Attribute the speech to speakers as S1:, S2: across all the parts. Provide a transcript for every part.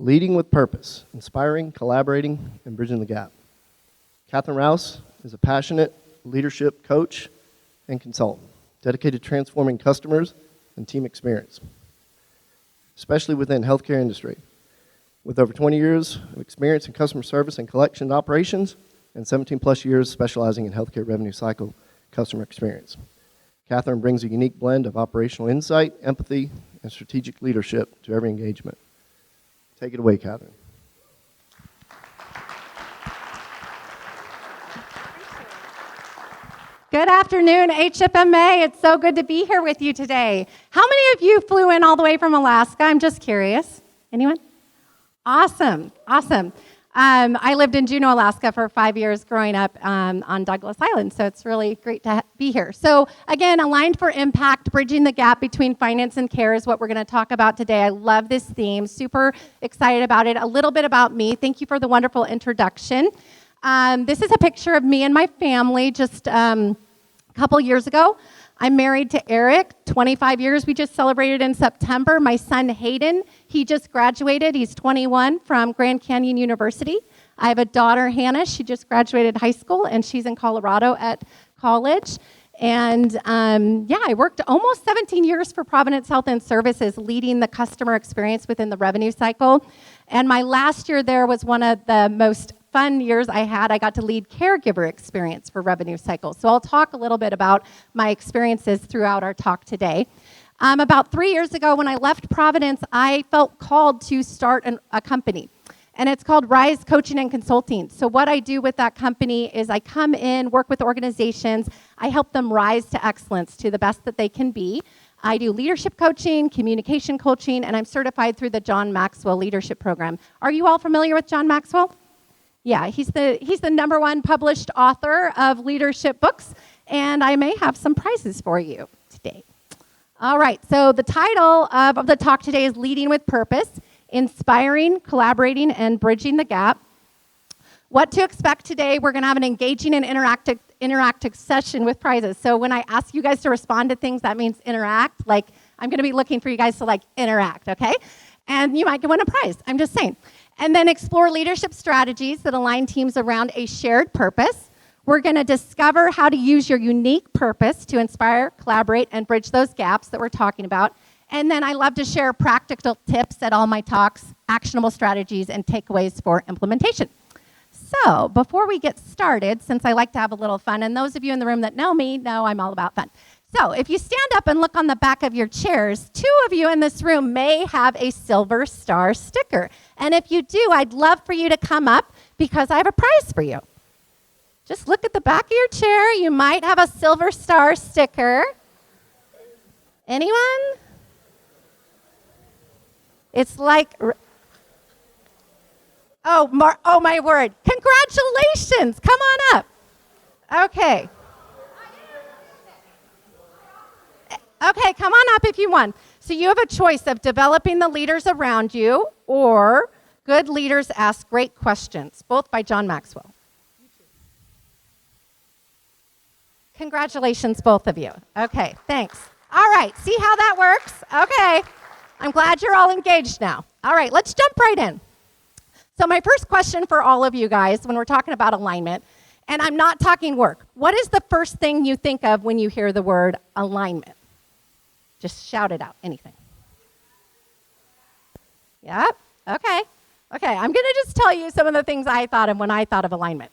S1: Leading with purpose, inspiring, collaborating, and bridging the gap. Kathryne Rouse is a passionate leadership coach and consultant, dedicated to transforming customers and team experience, especially within healthcare industry. With over 20 years of experience in customer service and collection operations, and 17 plus years specializing in healthcare revenue cycle customer experience. Kathryne brings a unique blend of operational insight, empathy, and strategic leadership to every engagement. Take it away, Kathryne.
S2: Good afternoon, HFMA. It's so good to be here with you today. How many of you flew in all the way from Alaska? I'm just curious. Anyone? Awesome. I lived in Juneau, Alaska for 5 years growing up on Douglas Island, so it's really great to be here. So again, Aligned for Impact, bridging the gap between finance and care is what we're going to talk about today. I love this theme, super excited about it. A little bit about me. Thank you for the wonderful introduction. This is a picture of me and my family just a couple years ago. I'm married to Eric, 25 years. We just celebrated in September. My son, Hayden, he just graduated. He's 21 from Grand Canyon University. I have a daughter, Hannah. She just graduated high school, and she's in Colorado at college. And I worked almost 17 years for Providence Health and Services, leading the customer experience within the revenue cycle. And my last year there was one of the most fun years I had. I got to lead caregiver experience for revenue cycle. So I'll talk a little bit about my experiences throughout our talk today. About 3 years ago when I left Providence, I felt called to start a company. And it's called Rise Coaching and Consulting. So what I do with that company is I come in, work with organizations, I help them rise to excellence to the best that they can be. I do leadership coaching, communication coaching, and I'm certified through the John Maxwell Leadership Program. Are you all familiar with John Maxwell? Yeah, he's the #1 published author of leadership books, and I may have some prizes for you today. All right, so the title of the talk today is Leading with Purpose, Inspiring, Collaborating, and Bridging the Gap. What to expect today, we're going to have an engaging and interactive session with prizes. So when I ask you guys to respond to things, that means interact. Like, I'm going to be looking for you guys to, interact, okay? And you might win a prize. I'm just saying. And then explore leadership strategies that align teams around a shared purpose. We're going to discover how to use your unique purpose to inspire, collaborate, and bridge those gaps that we're talking about. And then I love to share practical tips at all my talks, actionable strategies, and takeaways for implementation. So before we get started, since I like to have a little fun, and those of you in the room that know me know I'm all about fun. So if you stand up and look on the back of your chairs, 2 of you in this room may have a Silver Star sticker. And if you do, I'd love for you to come up because I have a prize for you. Just look at the back of your chair. You might have a Silver Star sticker. Anyone? It's like, oh my word. Congratulations. Come on up. Okay. Okay, come on up if you want. So you have a choice of developing the leaders around you or Good Leaders Ask Great Questions, both by John Maxwell. Congratulations, both of you. Okay, thanks. All right, see how that works? Okay, I'm glad you're all engaged now. All right, let's jump right in. So my first question for all of you guys when we're talking about alignment, and I'm not talking work, what is the first thing you think of when you hear the word alignment? Just shout it out, anything. Yep, okay. Okay, I'm going to just tell you some of the things I thought of when I thought of alignment.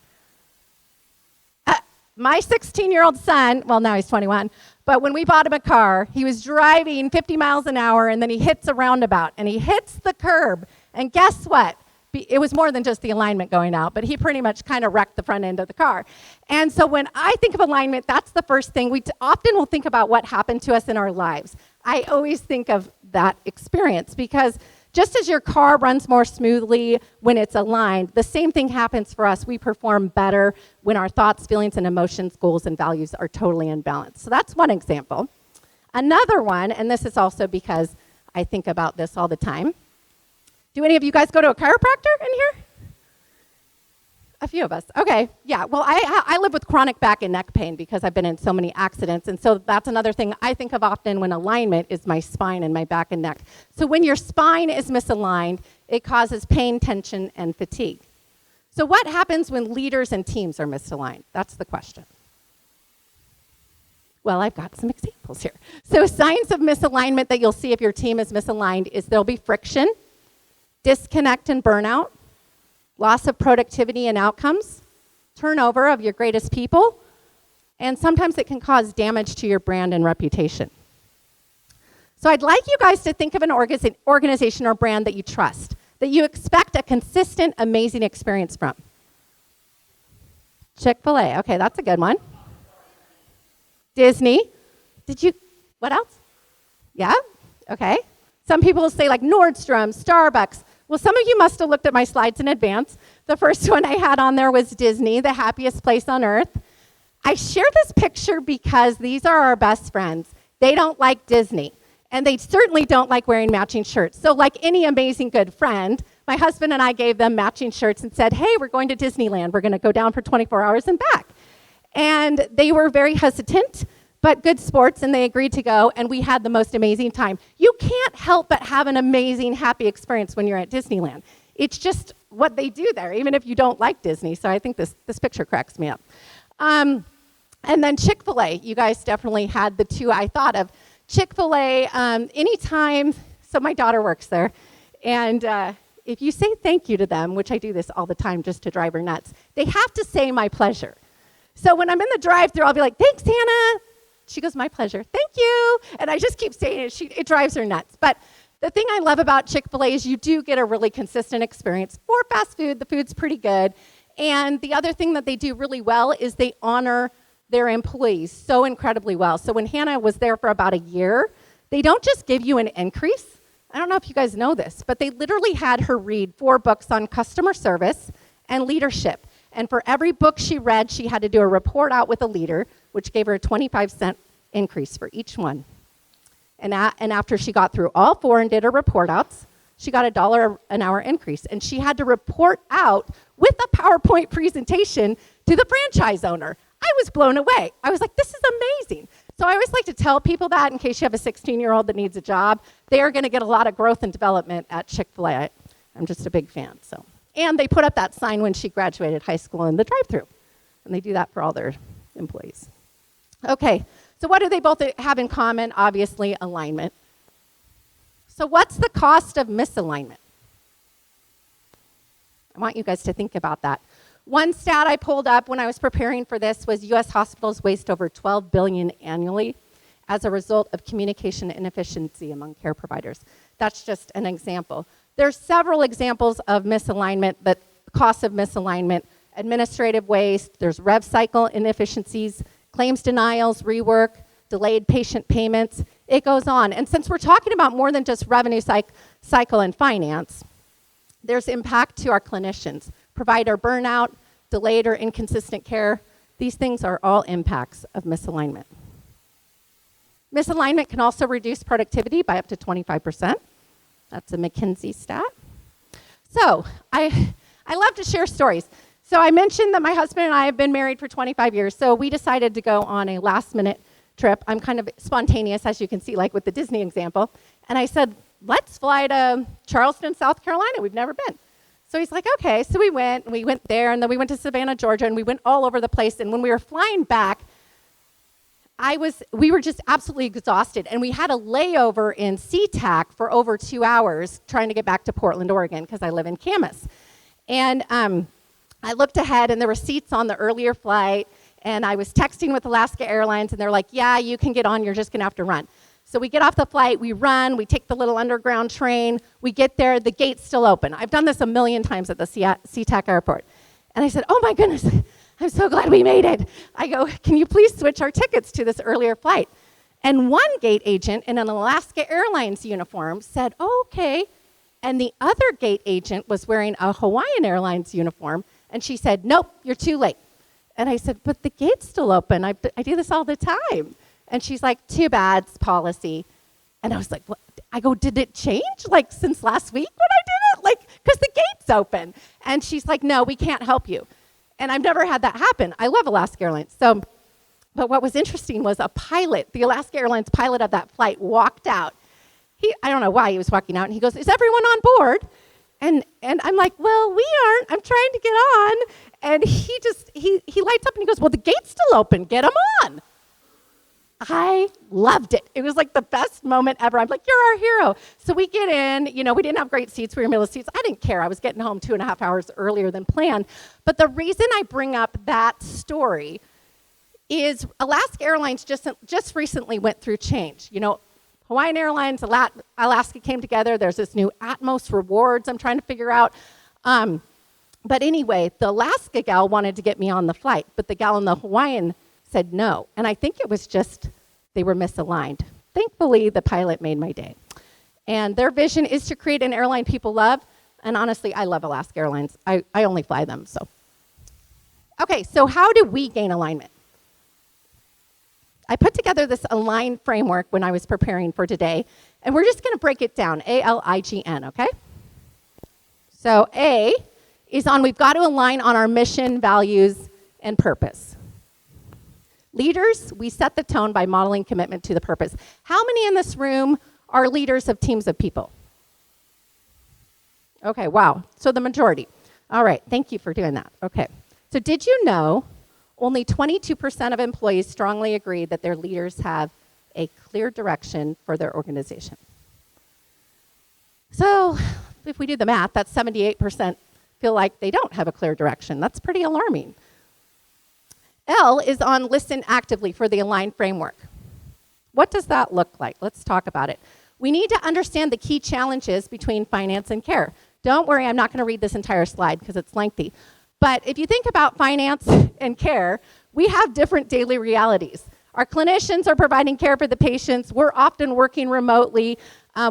S2: My 16-year-old son, well, now he's 21, but when we bought him a car, he was driving 50 miles an hour, and then he hits a roundabout, and he hits the curb, and guess what? It was more than just the alignment going out, but he pretty much kind of wrecked the front end of the car. And so when I think of alignment, that's the first thing. We often will think about what happened to us in our lives. I always think of that experience because just as your car runs more smoothly when it's aligned, the same thing happens for us. We perform better when our thoughts, feelings, and emotions, goals, and values are totally in balance. So that's one example. Another one, and this is also because I think about this all the time. Do any of you guys go to a chiropractor in here? A few of us. Okay, yeah. Well, I live with chronic back and neck pain because I've been in so many accidents. And so that's another thing I think of often when alignment is my spine and my back and neck. So when your spine is misaligned, it causes pain, tension, and fatigue. So what happens when leaders and teams are misaligned? That's the question. Well, I've got some examples here. So signs of misalignment that you'll see if your team is misaligned is there'll be friction, disconnect and burnout, loss of productivity and outcomes, turnover of your greatest people, and sometimes it can cause damage to your brand and reputation. So I'd like you guys to think of an organization or brand that you trust, that you expect a consistent, amazing experience from. Chick-fil-A, okay, that's a good one. Disney, what else? Yeah, okay. Some people will say like Nordstrom, Starbucks. Well, some of you must have looked at my slides in advance. The first one I had on there was Disney, the happiest place on earth. I share this picture because these are our best friends. They don't like Disney, and they certainly don't like wearing matching shirts. So like any amazing good friend, my husband and I gave them matching shirts and said, hey, we're going to Disneyland. We're going to go down for 24 hours and back. And they were very hesitant, but good sports, and they agreed to go, and we had the most amazing time. You can't help but have an amazing, happy experience when you're at Disneyland. It's just what they do there, even if you don't like Disney. So I think this picture cracks me up. And then Chick-fil-A. You guys definitely had the two I thought of. Chick-fil-A, anytime, so my daughter works there, and if you say thank you to them, which I do this all the time just to drive her nuts, they have to say my pleasure. So when I'm in the drive-thru, I'll be like, thanks, Hannah. She goes, my pleasure. Thank you. And I just keep saying it. It drives her nuts. But the thing I love about Chick-fil-A is you do get a really consistent experience. For fast food, the food's pretty good. And the other thing that they do really well is they honor their employees so incredibly well. So when Hannah was there for about a year, they don't just give you an increase. I don't know if you guys know this, but they literally had her read 4 books on customer service and leadership. And for every book she read, she had to do a report out with a leader, which gave her a 25-cent increase for each one. And after she got through all 4 and did her report outs, she got $1 an hour increase. And she had to report out with a PowerPoint presentation to the franchise owner. I was blown away. I was like, this is amazing. So I always like to tell people that in case you have a 16-year-old that needs a job, they are going to get a lot of growth and development at Chick-fil-A. I'm just a big fan, so. And they put up that sign when she graduated high school in the drive-thru. And they do that for all their employees. Okay, so what do they both have in common? Obviously, alignment. So what's the cost of misalignment? I want you guys to think about that. One stat I pulled up when I was preparing for this was U.S. hospitals waste over $12 billion annually as a result of communication inefficiency among care providers. That's just an example. There's several examples of misalignment, the costs of misalignment, administrative waste, there's rev cycle inefficiencies, claims denials, rework, delayed patient payments, it goes on. And since we're talking about more than just revenue cycle and finance, there's impact to our clinicians, provider burnout, delayed or inconsistent care. These things are all impacts of misalignment. Misalignment can also reduce productivity by up to 25%. That's a McKinsey stat. So I love to share stories. So I mentioned that my husband and I have been married for 25 years, so we decided to go on a last-minute trip. I'm kind of spontaneous, as you can see, like with the Disney example. And I said, let's fly to Charleston, South Carolina. We've never been. So he's like, okay. So we went there, and then we went to Savannah, Georgia, and we went all over the place. And when we were flying back, we were just absolutely exhausted, and we had a layover in SeaTac for over 2 hours trying to get back to Portland, Oregon, because I live in Camas. And I looked ahead, and there were seats on the earlier flight, and I was texting with Alaska Airlines, and they're like, yeah, you can get on, you're just going to have to run. So we get off the flight, we run, we take the little underground train, we get there, the gate's still open. I've done this a million times at the SeaTac airport. And I said, oh my goodness, I'm so glad we made it. I go, can you please switch our tickets to this earlier flight? And one gate agent in an Alaska Airlines uniform said, oh, okay. And the other gate agent was wearing a Hawaiian Airlines uniform, and she said, nope, you're too late. And I said, but the gate's still open. I do this all the time. And she's like, too bad, it's policy. And I was like, what? I go, did it change, like, since last week when I did it? Like, because the gate's open. And she's like, no, we can't help you. And I've never had that happen. I love Alaska Airlines. So, but what was interesting was a pilot, the Alaska Airlines pilot of that flight, walked out. I don't know why he was walking out, and he goes, "Is everyone on board?" And I'm like, "Well, we aren't. I'm trying to get on." And he lights up and he goes, "Well, the gate's still open. Get them on." I loved it. It was like the best moment ever. I'm like, "You're our hero." So we get in, we didn't have great seats. We were middle seats. I didn't care. I was getting home 2.5 hours earlier than planned. But the reason I bring up that story is Alaska Airlines just recently went through change. Hawaiian Airlines, Alaska came together. There's this new Atmos rewards I'm trying to figure out. But anyway, the Alaska gal wanted to get me on the flight, but the gal in the Hawaiian said no. And I think it was just they were misaligned. Thankfully, the pilot made my day. And their vision is to create an airline people love. And honestly, I love Alaska Airlines. I only fly them, so. Okay, so how do we gain alignment? I put together this align framework when I was preparing for today, and we're just going to break it down, ALIGN, okay? So A is on we've got to align on our mission, values, and purpose. Leaders, we set the tone by modeling commitment to the purpose. How many in this room are leaders of teams of people? Okay, wow, so the majority. All right, thank you for doing that. Okay, so did you know only 22% of employees strongly agree that their leaders have a clear direction for their organization? So if we do the math, that's 78% feel like they don't have a clear direction. That's pretty alarming. L is on listen actively for the Align framework. What does that look like? Let's talk about it. We need to understand the key challenges between finance and care. Don't worry, I'm not going to read this entire slide because it's lengthy. But if you think about finance and care, we have different daily realities. Our clinicians are providing care for the patients. We're often working remotely.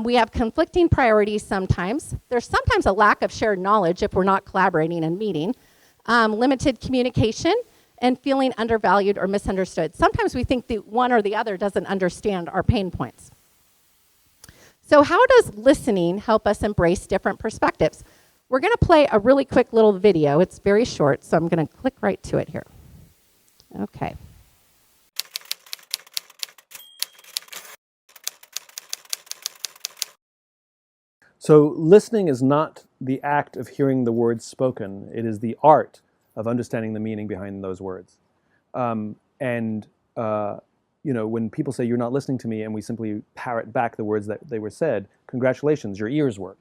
S2: We have conflicting priorities sometimes. There's sometimes a lack of shared knowledge if we're not collaborating and meeting. Limited communication and feeling undervalued or misunderstood. Sometimes we think the one or the other doesn't understand our pain points. So how does listening help us embrace different perspectives? We're going to play a really quick little video. It's very short, so I'm going to click right to it here. Okay.
S3: So listening is not the act of hearing the words spoken. It is the art of understanding the meaning behind those words. When people say you're not listening to me and we simply parrot back the words that they were said, congratulations, your ears work.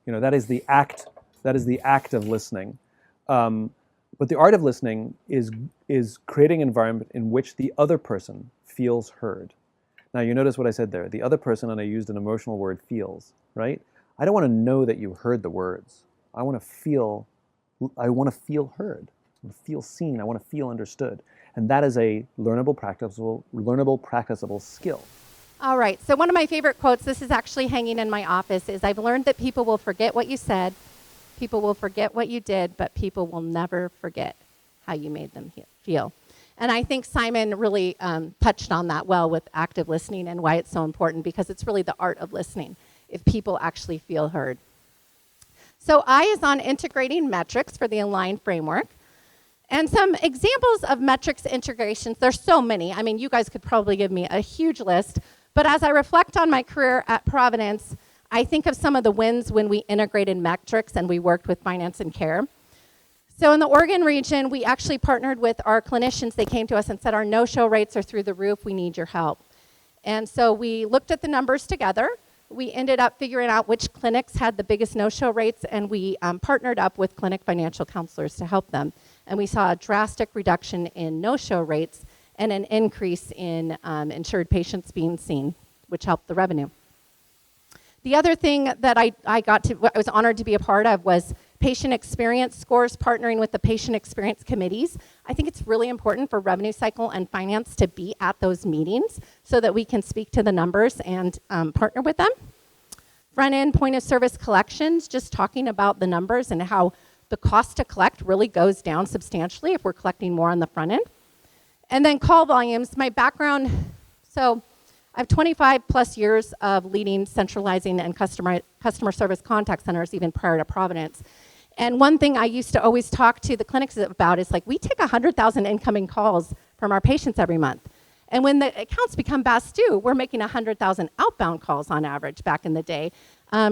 S3: That is the act. That is the act of listening. But the art of listening is creating an environment in which the other person feels heard. Now you notice what I said there. The other person, and I used an emotional word, feels, right? I don't want to know that you heard the words. I want to feel heard. I want to feel seen. I want to feel understood. And that is a learnable, practicable skill.
S2: All right, so one of my favorite quotes, this is actually hanging in my office, is I've learned that people will forget what you said, people will forget what you did, but people will never forget how you made them feel. And I think Simon really touched on that well with active listening and why it's so important, because it's really the art of listening if people actually feel heard. So I is on integrating metrics for the Align framework. And some examples of metrics integrations, there's so many. I mean, you guys could probably give me a huge list. But as I reflect on my career at Providence, I think of some of the wins when we integrated metrics and we worked with finance and care. So in the Oregon region, we actually partnered with our clinicians. They came to us and said, our no-show rates are through the roof. We need your help. And so we looked at the numbers together. We ended up figuring out which clinics had the biggest no-show rates, and we partnered up with clinic financial counselors to help them. And we saw a drastic reduction in no-show rates and an increase in insured patients being seen, which helped the revenue. The other thing that I was honored to be a part of was patient experience scores, partnering with the patient experience committees. I think it's really important for revenue cycle and finance to be at those meetings so that we can speak to the numbers and partner with them. Front-end point of service collections, just talking about the numbers and how the cost to collect really goes down substantially if we're collecting more on the front end. And then call volumes, my background, so I have 25 plus years of leading, centralizing, and customer service contact centers even prior to Providence. And one thing I used to always talk to the clinics about is like, we take 100,000 incoming calls from our patients every month. And when the accounts become past due, we're making 100,000 outbound calls on average back in the day,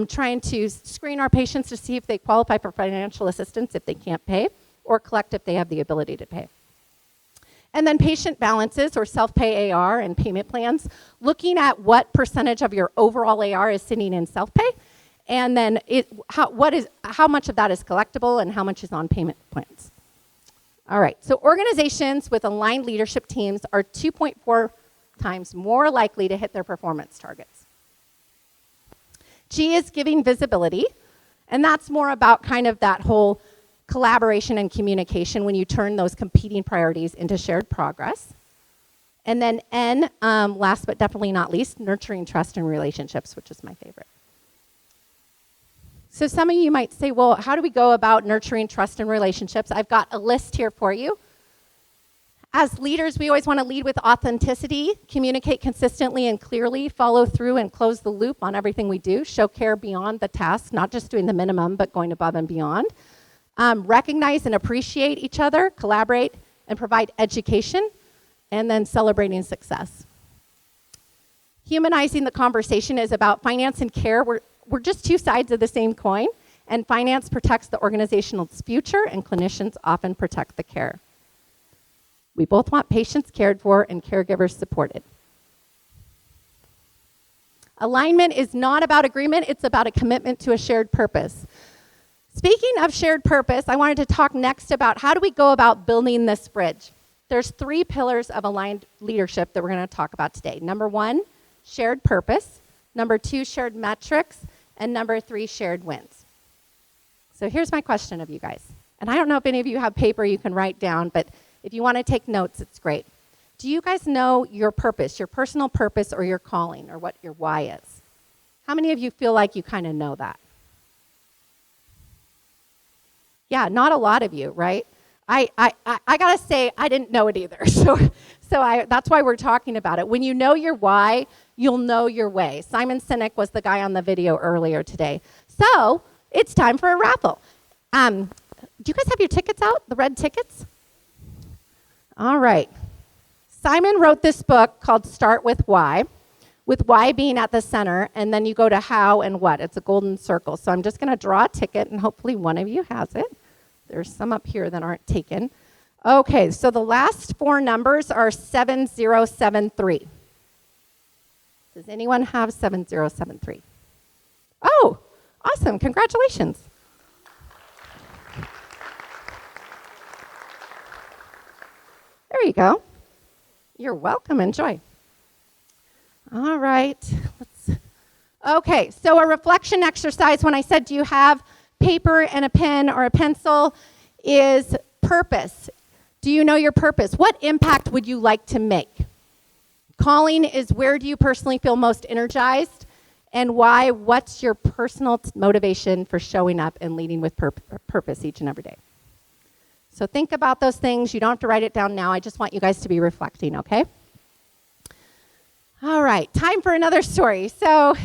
S2: trying to screen our patients to see if they qualify for financial assistance if they can't pay, or collect if they have the ability to pay. And then patient balances or self-pay AR and payment plans, looking at what percentage of your overall AR is sitting in self-pay, and then how much of that is collectible and how much is on payment plans. All right, so organizations with aligned leadership teams are 2.4 times more likely to hit their performance targets. G is giving visibility, and that's more about kind of that whole collaboration and communication when you turn those competing priorities into shared progress. And then N, last but definitely not least, nurturing trust and relationships, which is my favorite. So some of you might say, well, how do we go about nurturing trust and relationships? I've got a list here for you. As leaders, we always want to lead with authenticity, communicate consistently and clearly, follow through and close the loop on everything we do, show care beyond the task, not just doing the minimum, but going above and beyond. Recognize and appreciate each other, collaborate, and provide education, and then celebrating success. Humanizing the conversation is about finance and care. We're just two sides of the same coin, and finance protects the organization's future, and clinicians often protect the care. We both want patients cared for and caregivers supported. Alignment is not about agreement, it's about a commitment to a shared purpose. Speaking of shared purpose, I wanted to talk next about how do we go about building this bridge. There's 3 pillars of aligned leadership that we're going to talk about today. Number 1, shared purpose. Number 2, shared metrics. And number 3, shared wins. So here's my question of you guys. And I don't know if any of you have paper you can write down, but if you want to take notes, it's great. Do you guys know your purpose, your personal purpose or your calling, or what your why is? How many of you feel like you kind of know that? Yeah, not a lot of you, right? I gotta say, I didn't know it either. So that's why we're talking about it. When you know your why, you'll know your way. Simon Sinek was the guy on the video earlier today. So it's time for a raffle. Do you guys have your tickets out, the red tickets? All right. Simon wrote this book called Start with Why being at the center, and then you go to how and what. It's a golden circle. So I'm just going to draw a ticket, and hopefully one of you has it. There's some up here that aren't taken. Okay, so the last 4 numbers are 7073. Does anyone have 7073? Oh, awesome. Congratulations. There you go. You're welcome. Enjoy. All right. Okay, so a reflection exercise, when I said, do you have paper and a pen or a pencil, is purpose. Do you know your purpose? What impact would you like to make? Calling is where do you personally feel most energized, and why? What's your personal motivation for showing up and leading with purpose each and every day? So think about those things. You don't have to write it down now. I just want you guys to be reflecting, okay? All right, time for another story. So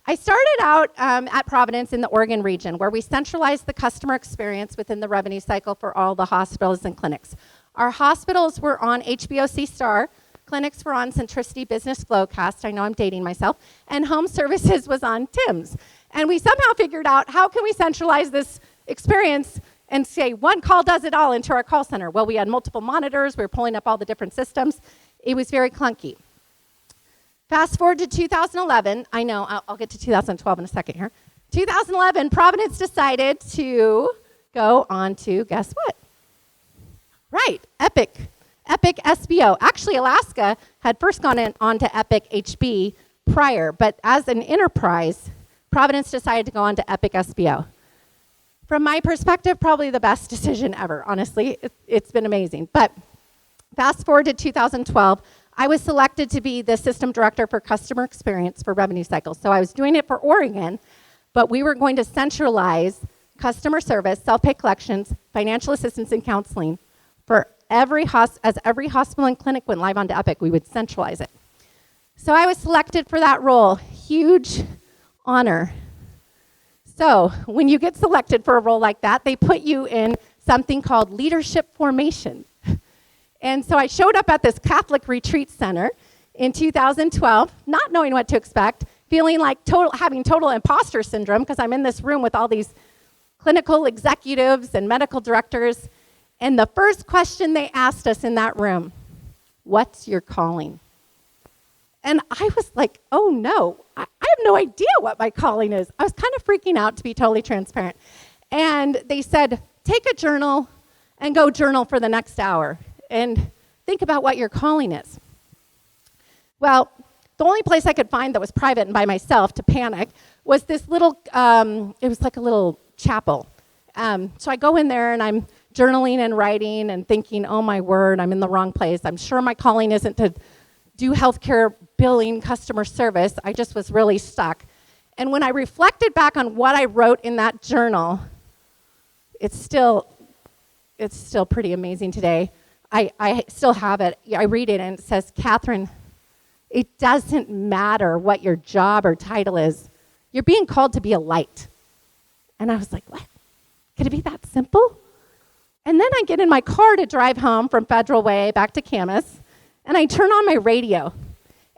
S2: I started out at Providence in the Oregon region, where we centralized the customer experience within the revenue cycle for all the hospitals and clinics. Our hospitals were on HBO C-Star, clinics were on Centricity Business Flowcast, I know I'm dating myself, and home services was on TIMS. And we somehow figured out, how can we centralize this experience and say, one call does it all into our call center? Well, we had multiple monitors, we were pulling up all the different systems. It was very clunky. Fast forward to 2011, I know, I'll get to 2012 in a second here. 2011, Providence decided to go on to, guess what? Right, Epic SBO. Actually, Alaska had first gone on to Epic HB prior, but as an enterprise, Providence decided to go on to Epic SBO. From my perspective, probably the best decision ever, honestly. It's been amazing. But fast forward to 2012, I was selected to be the system director for customer experience for revenue cycle. So I was doing it for Oregon, but we were going to centralize customer service, self-pay collections, financial assistance, and counseling for as every hospital and clinic went live onto Epic, we would centralize it. So I was selected for that role. Huge honor. So when you get selected for a role like that, they put you in something called leadership formation. And so I showed up at this Catholic retreat center in 2012, not knowing what to expect, feeling like having total imposter syndrome because I'm in this room with all these clinical executives and medical directors. And the first question they asked us in that room, what's your calling? And I was like, oh no, I have no idea what my calling is. I was kind of freaking out, to be totally transparent. And they said, take a journal and go journal for the next hour and think about what your calling is. Well, the only place I could find that was private and by myself to panic was this little, it was like a little chapel. So I go in there and I'm journaling and writing and thinking, oh my word, I'm in the wrong place. I'm sure my calling isn't to do healthcare billing customer service. I just was really stuck. And when I reflected back on what I wrote in that journal, it's still pretty amazing today. I still have it. I read it and it says, Kathryne, it doesn't matter what your job or title is. You're being called to be a light. And I was like, what? Could it be that simple? And then I get in my car to drive home from Federal Way back to Camas, and I turn on my radio.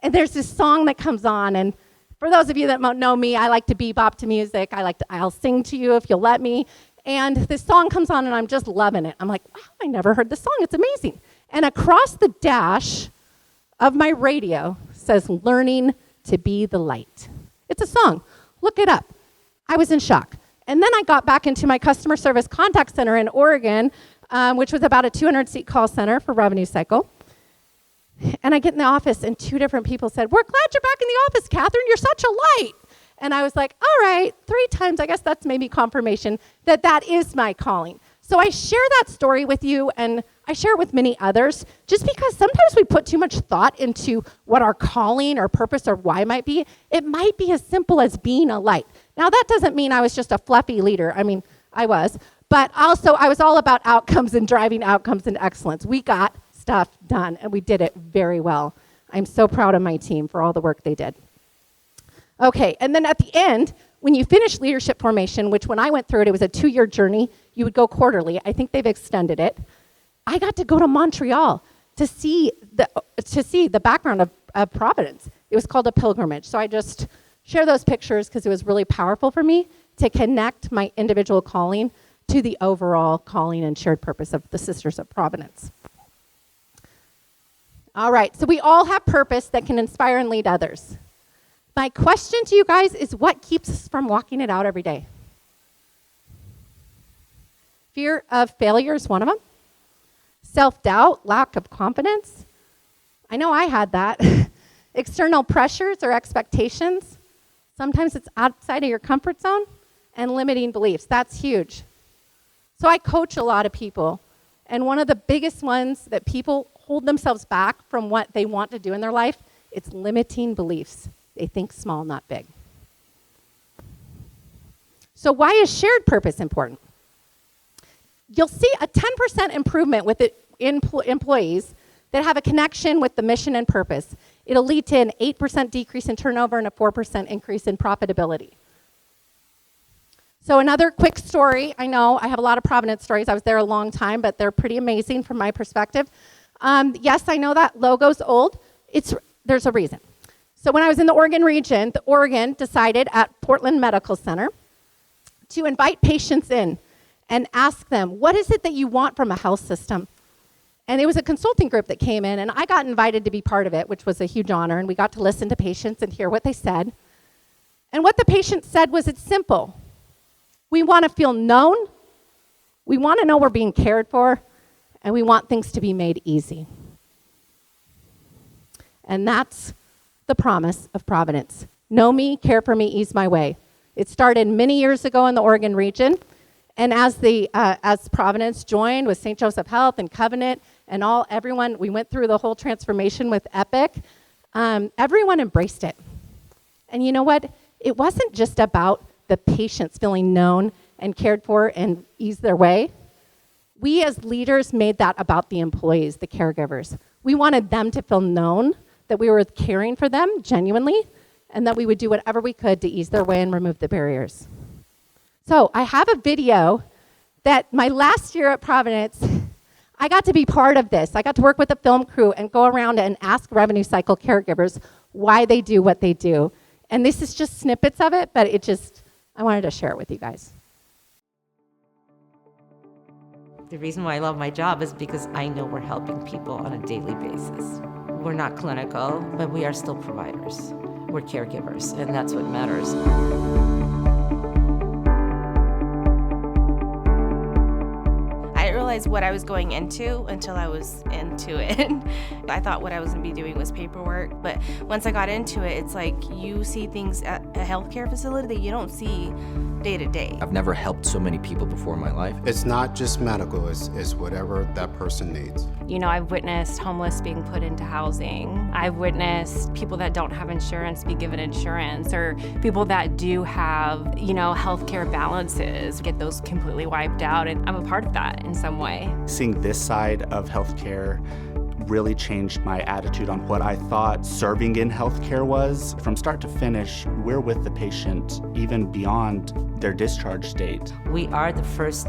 S2: And there's this song that comes on, and for those of you that don't know me, I like to bebop to music. I'll sing to you if you'll let me. And this song comes on, and I'm just loving it. I'm like, wow, I never heard this song. It's amazing. And across the dash of my radio says, learning to be the light. It's a song. Look it up. I was in shock. And then I got back into my customer service contact center in Oregon, which was about a 200-seat call center for revenue cycle. And I get in the office, and 2 different people said, we're glad you're back in the office, Kathryne. You're such a light. And I was like, all right, 3 times. I guess that's maybe confirmation that that is my calling. So I share that story with you, and I share it with many others, just because sometimes we put too much thought into what our calling or purpose or why might be. It might be as simple as being a light. Now, that doesn't mean I was just a fluffy leader. I mean, I was. But also, I was all about outcomes and driving outcomes and excellence. We got stuff done, and we did it very well. I'm so proud of my team for all the work they did. Okay, and then at the end, when you finish leadership formation, which when I went through it, it was a 2-year journey. You would go quarterly. I think they've extended it. I got to go to Montreal to see the background of Providence. It was called a pilgrimage. So I just share those pictures because it was really powerful for me to connect my individual calling to the overall calling and shared purpose of the Sisters of Providence. All right, so we all have purpose that can inspire and lead others. My question to you guys is, what keeps us from walking it out every day? Fear of failure is one of them. Self-doubt, lack of confidence. I know I had that. External pressures or expectations. Sometimes it's outside of your comfort zone. And limiting beliefs. That's huge. So I coach a lot of people. And one of the biggest ones that people hold themselves back from what they want to do in their life, it's limiting beliefs. They think small, not big. So why is shared purpose important? You'll see a 10% improvement with employees that have a connection with the mission and purpose. It'll lead to an 8% decrease in turnover and a 4% increase in profitability. So another quick story. I know I have a lot of Providence stories. I was there a long time, but they're pretty amazing from my perspective. Yes, I know that logo's old. There's a reason. So when I was in the Oregon region, the Oregon decided at Portland Medical Center to invite patients in and ask them, what is it that you want from a health system? And it was a consulting group that came in, and I got invited to be part of it, which was a huge honor, and we got to listen to patients and hear what they said. And what the patients said was, it's simple. We want to feel known, we want to know we're being cared for, and we want things to be made easy. And that's the promise of Providence. Know me, care for me, ease my way. It started many years ago in the Oregon region, and as Providence joined with St. Joseph Health and Covenant and everyone, we went through the whole transformation with Epic. Everyone embraced it. And you know what? It wasn't just about the patients feeling known and cared for and ease their way. We as leaders made that about the employees, the caregivers. We wanted them to feel known, that we were caring for them genuinely, and that we would do whatever we could to ease their way and remove the barriers. So I have a video that my last year at Providence, I got to be part of this. I got to work with the film crew and go around and ask revenue cycle caregivers why they do what they do. And this is just snippets of it, but I wanted to share it with you guys.
S4: The reason why I love my job is because I know we're helping people on a daily basis. We're not clinical, but we are still providers. We're caregivers, and that's what matters.
S5: I didn't realize what I was going into until I was into it. I thought what I was going to be doing was paperwork, but once I got into it, it's like you see things at a healthcare facility that you don't see day to day.
S6: I've never helped so many people before in my life.
S7: It's not just medical, it's whatever that person needs.
S8: You know, I've witnessed homeless being put into housing. I've witnessed people that don't have insurance be given insurance, or people that do have, you know, healthcare balances get those completely wiped out, and I'm a part of that in some way.
S9: Seeing this side of healthcare really changed my attitude on what I thought serving in healthcare was. From start to finish, we're with the patient even beyond their discharge date.
S4: We are the first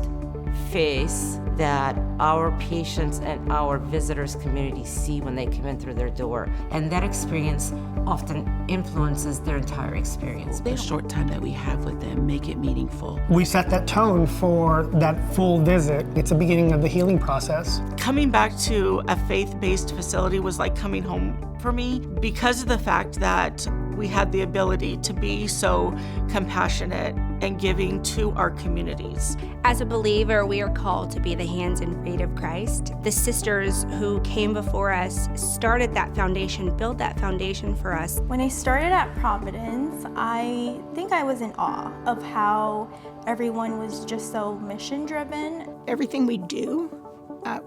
S4: face that our patients and our visitors community see when they come in through their door. And that experience often influences their entire experience.
S10: The short time that we have with them, make it meaningful.
S11: We set that tone for that full visit. It's the beginning of the healing process.
S12: Coming back to a faith-based facility was like coming home for me because of the fact that we had the ability to be so compassionate and giving to our communities.
S13: As a believer, we are called to be the hands and feet of Christ. The sisters who came before us started that foundation, built that foundation for us.
S14: When I started at Providence, I think I was in awe of how everyone was just so mission-driven.
S15: Everything we do,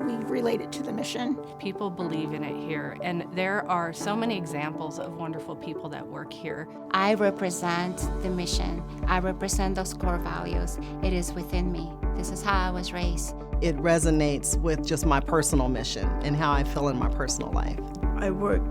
S15: we relate it to the mission.
S8: People believe in it here, and there are so many examples of wonderful people that work here.
S16: I represent the mission. I represent those core values. It is within me. This is how I was raised.
S17: It resonates with just my personal mission and how I feel in my personal life.
S18: I work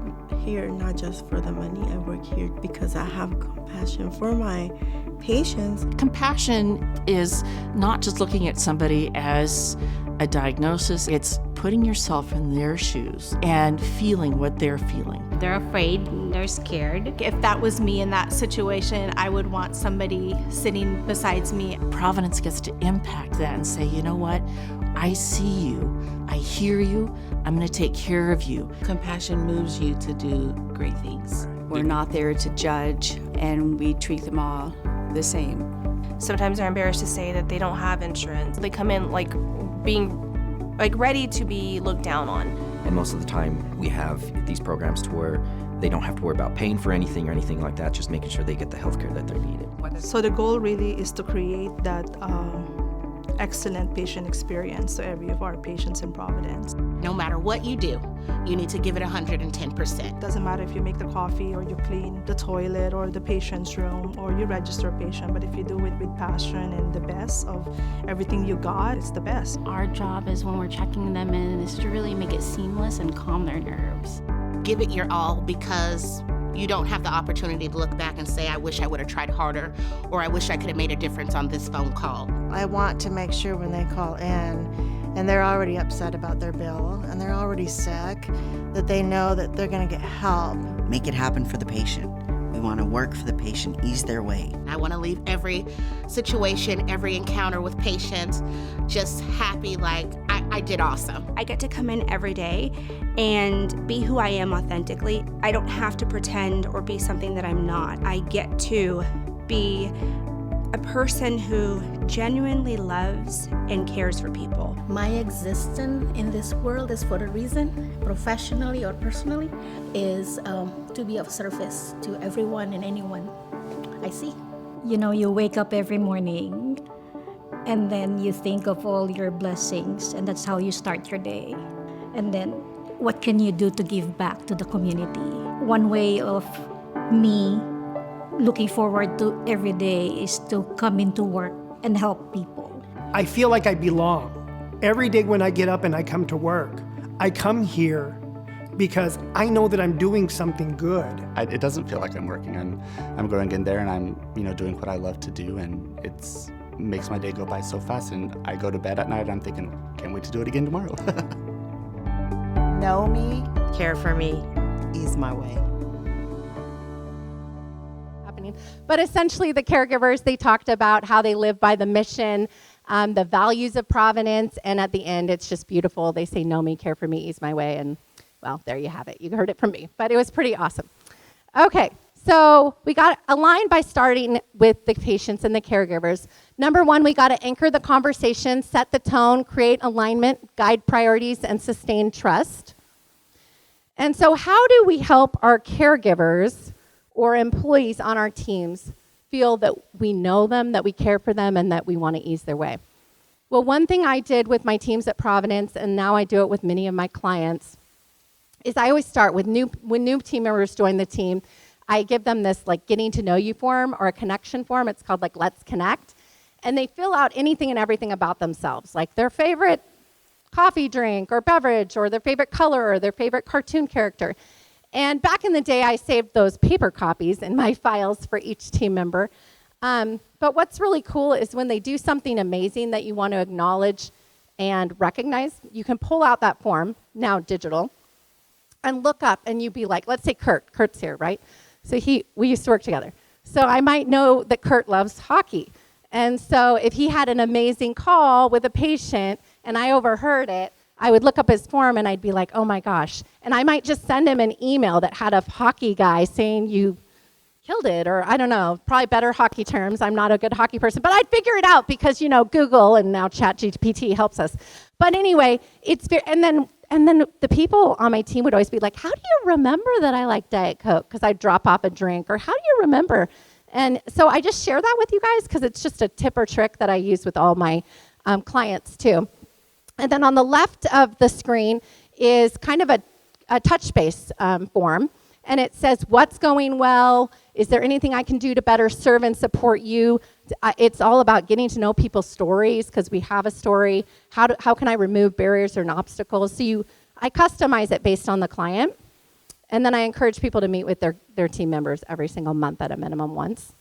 S18: here not just for the money. I work here because I have compassion for my patients.
S19: Compassion is not just looking at somebody as a diagnosis, it's putting yourself in their shoes and feeling what they're feeling.
S13: They're afraid, they're scared.
S14: If that was me in that situation, I would want somebody sitting besides me.
S19: Providence gets to impact that and say, you know what, I see you, I hear you, I'm gonna take care of you.
S10: Compassion moves you to do great things.
S20: We're not there to judge, and we treat them all the same.
S5: Sometimes they're embarrassed to say that they don't have insurance. They come in being ready to be looked down on.
S6: And most of the time we have these programs to where they don't have to worry about paying for anything or anything like that, just making sure they get the healthcare that they're needed.
S12: So the goal really is to create that excellent patient experience to every of our patients in Providence.
S21: No matter what you do, you need to give it 110%.
S12: Doesn't matter if you make the coffee or you clean the toilet or the patient's room or you register a patient, but if you do it with passion and the best of everything you got, it's the best.
S8: Our job is when we're checking them in is to really make it seamless and calm their nerves.
S21: Give it your all, because you don't have the opportunity to look back and say, I wish I would have tried harder, or I wish I could have made a difference on this phone call.
S18: I want to make sure when they call in and they're already upset about their bill and they're already sick, that they know that they're going to get help.
S22: Make it happen for the patient. We want to work for the patient, ease their way.
S21: I want to leave every situation, every encounter with patients just happy, like I did awesome.
S13: I get to come in every day and be who I am authentically. I don't have to pretend or be something that I'm not. I get to be a person who genuinely loves and cares for people.
S23: My existence in this world is for a reason, professionally or personally, is to be of service to everyone and anyone I see.
S24: You know, you wake up every morning and then you think of all your blessings, and that's how you start your day. And then what can you do to give back to the community? One way of me looking forward to every day is to come into work and help people.
S11: I feel like I belong. Every day when I get up and I come to work, I come here because I know that I'm doing something good.
S9: It doesn't feel like I'm working. I'm going in there and I'm doing what I love to do, and it's makes my day go by so fast, and I go to bed at night and I'm thinking, can't wait to do it again tomorrow.
S17: Know me,
S4: care for me,
S17: ease my way.
S1: But essentially, the caregivers, they talked about how they live by the mission, the values of Providence, and at the end, it's just beautiful. They say, know me, care for me, ease my way, and well, there you have it. You heard it from me, but it was pretty awesome. Okay, so we got aligned by starting with the patients and the caregivers. Number one, we got to anchor the conversation, set the tone, create alignment, guide priorities, and sustain trust. And so how do we help our caregivers or employees on our teams feel that we know them, that we care for them, and that we want to ease their way? Well, one thing I did with my teams at Providence, and now I do it with many of my clients, is I always start with when new team members join the team, I give them this like getting to know you form or a connection form. It's called like Let's Connect. And they fill out anything and everything about themselves, like their favorite coffee drink or beverage or their favorite color or their favorite cartoon character. And back in the day, I saved those paper copies in my files for each team member. But what's really cool is when they do something amazing that you want to acknowledge and recognize, you can pull out that form, now digital, and look up and you'd be like, let's say Kurt. Kurt's here, right? So we used to work together. So I might know that Kurt loves hockey. And so if he had an amazing call with a patient and I overheard it, I would look up his form and I'd be like, oh my gosh. And I might just send him an email that had a hockey guy saying you killed it, or I don't know, probably better hockey terms. I'm not a good hockey person, but I'd figure it out because, you know, Google and now ChatGPT helps us. But anyway, and then the people on my team would always be like, how do you remember that I like Diet Coke? Because I'd drop off a drink, or how do you remember? And so I just share that with you guys because it's just a tip or trick that I use with all my clients too. And then on the left of the screen is kind of a touch base form. And it says, what's going well? Is there anything I can do to better serve and support you? It's all about getting to know people's stories because we have a story. How can I remove barriers or obstacles? So I customize it based on the client. And then I encourage people to meet with their team members every single month at a minimum once.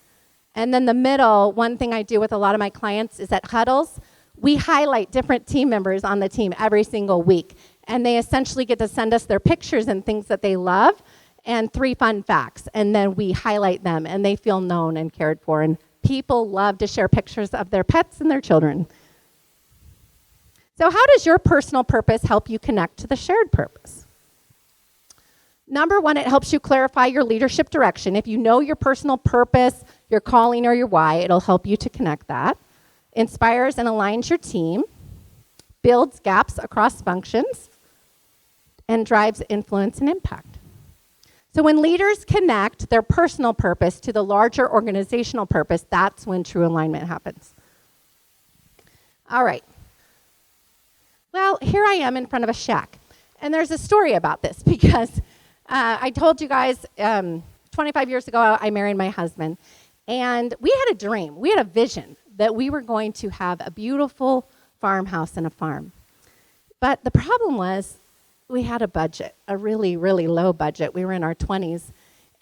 S1: And then the middle, one thing I do with a lot of my clients is at huddles, we highlight different team members on the team every single week. And they essentially get to send us their pictures and things that they love and 3 fun facts. And then we highlight them and they feel known and cared for. And people love to share pictures of their pets and their children. So how does your personal purpose help you connect to the shared purpose? Number one, it helps you clarify your leadership direction. If you know your personal purpose, your calling, or your why, it'll help you to connect that. Inspires and aligns your team, builds gaps across functions, and drives influence and impact. So when leaders connect their personal purpose to the larger organizational purpose, that's when true alignment happens. All right. Well, here I am in front of a shack. And there's a story about this because I told you guys 25 years ago I married my husband. And we had a dream. We had a vision that we were going to have a beautiful farmhouse and a farm. But the problem was we had a budget, a really, really low budget. We were in our 20s.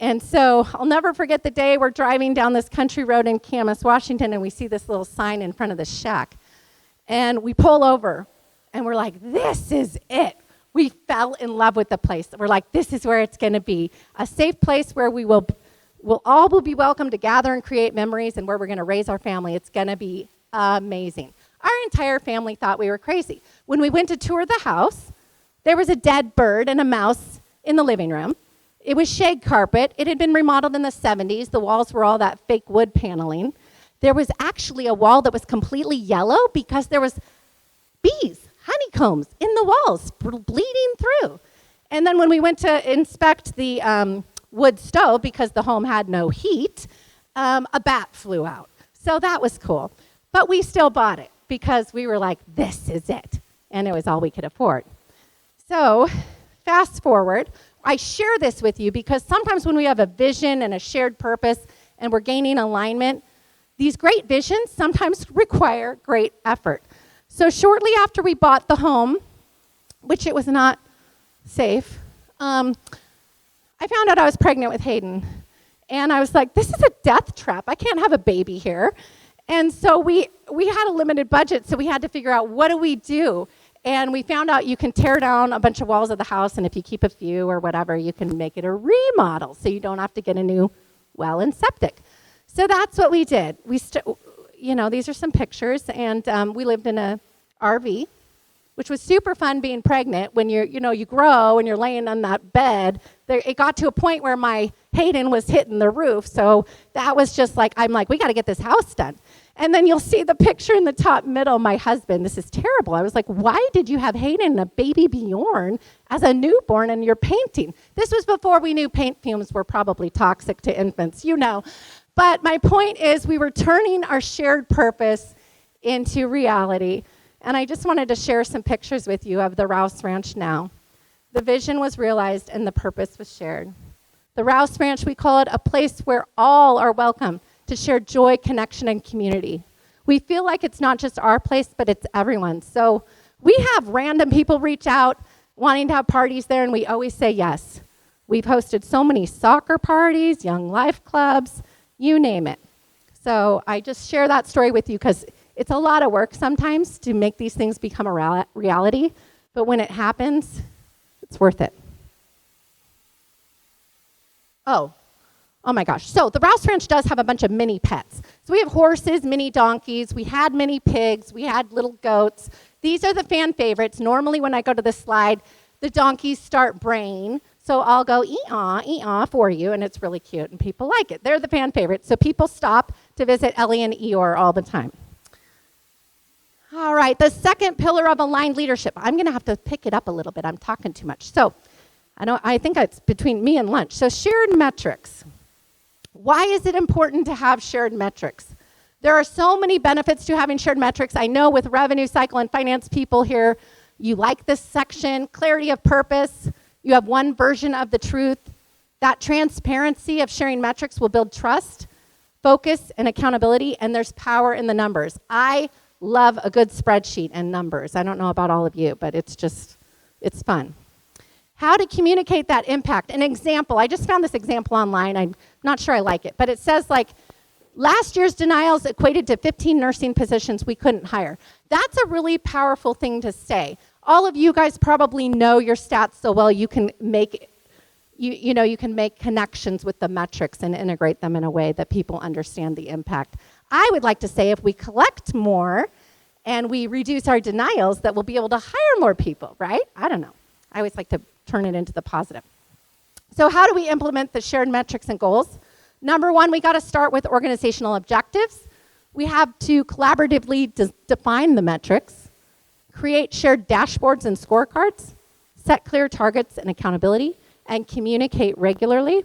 S1: And so I'll never forget the day we're driving down this country road in Camas, Washington, and we see this little sign in front of the shack. And we pull over, and we're like, this is it. We fell in love with the place. We're like, this is where it's going to be, a safe place where we'll all be welcome to gather and create memories and where we're going to raise our family. It's going to be amazing. Our entire family thought we were crazy. When we went to tour the house, there was a dead bird and a mouse in the living room. It was shag carpet. It had been remodeled in the 70s. The walls were all that fake wood paneling. There was actually a wall that was completely yellow because there was bees, honeycombs in the walls bleeding through. And then when we went to inspect the wood stove, because the home had no heat, a bat flew out. So that was cool. But we still bought it because we were like, this is it. And it was all we could afford. So fast forward, I share this with you because sometimes when we have a vision and a shared purpose and we're gaining alignment, these great visions sometimes require great effort. So shortly after we bought the home, which it was not safe, I found out I was pregnant with Hayden. And I was like, this is a death trap. I can't have a baby here. And so we had a limited budget, so we had to figure out, what do we do? And we found out you can tear down a bunch of walls of the house, and if you keep a few or whatever, you can make it a remodel, so you don't have to get a new well and septic. So that's what we did. These are some pictures, and we lived in a RV, which was super fun being pregnant. When you grow and you're laying on that bed, it got to a point where my Hayden was hitting the roof, so that was just like, I'm like, we got to get this house done. And then you'll see the picture in the top middle, my husband. This is terrible. I was like, why did you have Hayden and a baby Bjorn as a newborn and you're painting? This was before we knew paint fumes were probably toxic to infants, But my point is, we were turning our shared purpose into reality. And I just wanted to share some pictures with you of the Rouse Ranch now. The vision was realized and the purpose was shared. The Rouse Ranch, we call it a place where all are welcome to share joy, connection, and community. We feel like it's not just our place, but it's everyone's. So we have random people reach out wanting to have parties there, and we always say yes. We've hosted so many soccer parties, young life clubs, you name it. So I just share that story with you because it's a lot of work sometimes to make these things become a reality, but when it happens, it's worth it. Oh my gosh. So the Rouse Ranch does have a bunch of mini pets. So we have horses, mini donkeys, we had mini pigs, we had little goats. These are the fan favorites. Normally when I go to this slide, the donkeys start braying. So I'll go ee-aw for you, and it's really cute, and people like it. They're the fan favorites. So people stop to visit Ellie and Eeyore all the time. All right, the second pillar of aligned leadership. I'm going to have to pick it up a little bit. I'm talking too much. So I think it's between me and lunch. So shared metrics. Why is it important to have shared metrics? There are so many benefits to having shared metrics. I know with revenue cycle and finance people here, you like this section. Clarity of purpose. You have one version of the truth. That transparency of sharing metrics will build trust, focus, and accountability, and there's power in the numbers. I love a good spreadsheet and numbers. I don't know about all of you, but it's fun. How to communicate that impact. An example, I just found this example online. I'm not sure I like it, but it says last year's denials equated to 15 nursing positions we couldn't hire. That's a really powerful thing to say. All of you guys probably know your stats so well you can make you can make connections with the metrics and integrate them in a way that people understand the impact. I would like to say if we collect more and we reduce our denials, that we'll be able to hire more people, right? I don't know. I always like to turn it into the positive. So how do we implement the shared metrics and goals? Number one, we got to start with organizational objectives. We have to collaboratively define the metrics, create shared dashboards and scorecards, set clear targets and accountability, and communicate regularly.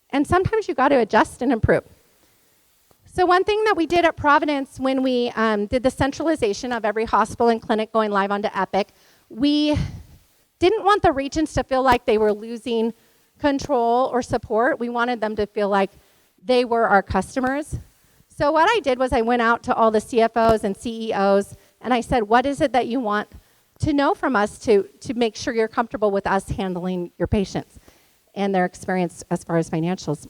S1: And sometimes you got to adjust and improve. So one thing that we did at Providence when we did the centralization of every hospital and clinic going live onto Epic, we didn't want the regions to feel like they were losing control or support. We wanted them to feel like they were our customers. So what I did was I went out to all the CFOs and CEOs and I said, what is it that you want to know from us to make sure you're comfortable with us handling your patients and their experience as far as financials?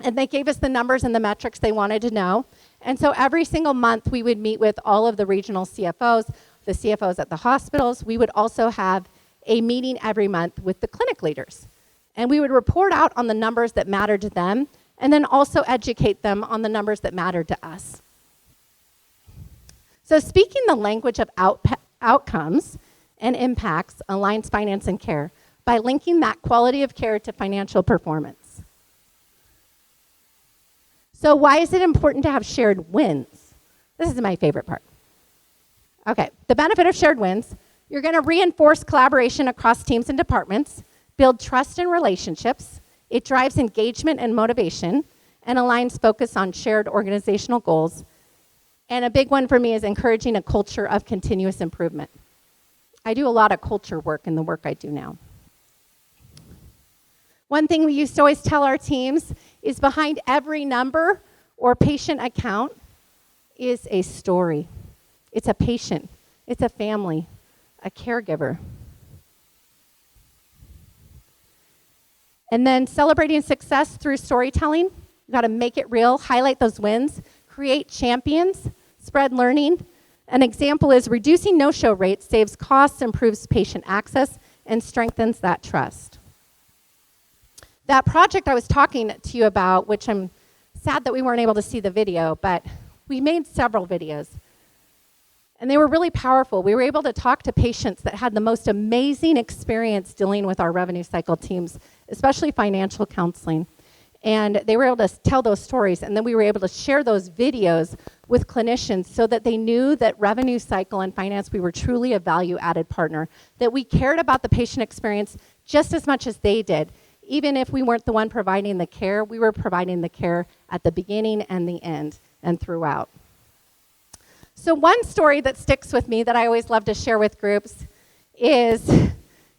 S1: And they gave us the numbers and the metrics they wanted to know. And so every single month we would meet with all of the regional CFOs, the CFOs at the hospitals. We would also have a meeting every month with the clinic leaders. And we would report out on the numbers that mattered to them and then also educate them on the numbers that mattered to us. So speaking the language of outcomes and impacts aligns finance and care by linking that quality of care to financial performance. So why is it important to have shared wins? This is my favorite part. Okay, the benefit of shared wins, you're going to reinforce collaboration across teams and departments, build trust and relationships. It drives engagement and motivation and aligns focus on shared organizational goals. And a big one for me is encouraging a culture of continuous improvement. I do a lot of culture work in the work I do now. One thing we used to always tell our teams is behind every number or patient account is a story. It's a patient, it's a family, a caregiver. And then celebrating success through storytelling. You got to make it real, highlight those wins, create champions, spread learning. An example is reducing no-show rates saves costs, improves patient access, and strengthens that trust. That project I was talking to you about, which I'm sad that we weren't able to see the video, but we made several videos. And they were really powerful. We were able to talk to patients that had the most amazing experience dealing with our revenue cycle teams, especially financial counseling. And they were able to tell those stories, and then we were able to share those videos with clinicians so that they knew that revenue cycle and finance, we were truly a value-added partner, that we cared about the patient experience just as much as they did. Even if we weren't the one providing the care, we were providing the care at the beginning and the end and throughout. So one story that sticks with me that I always love to share with groups is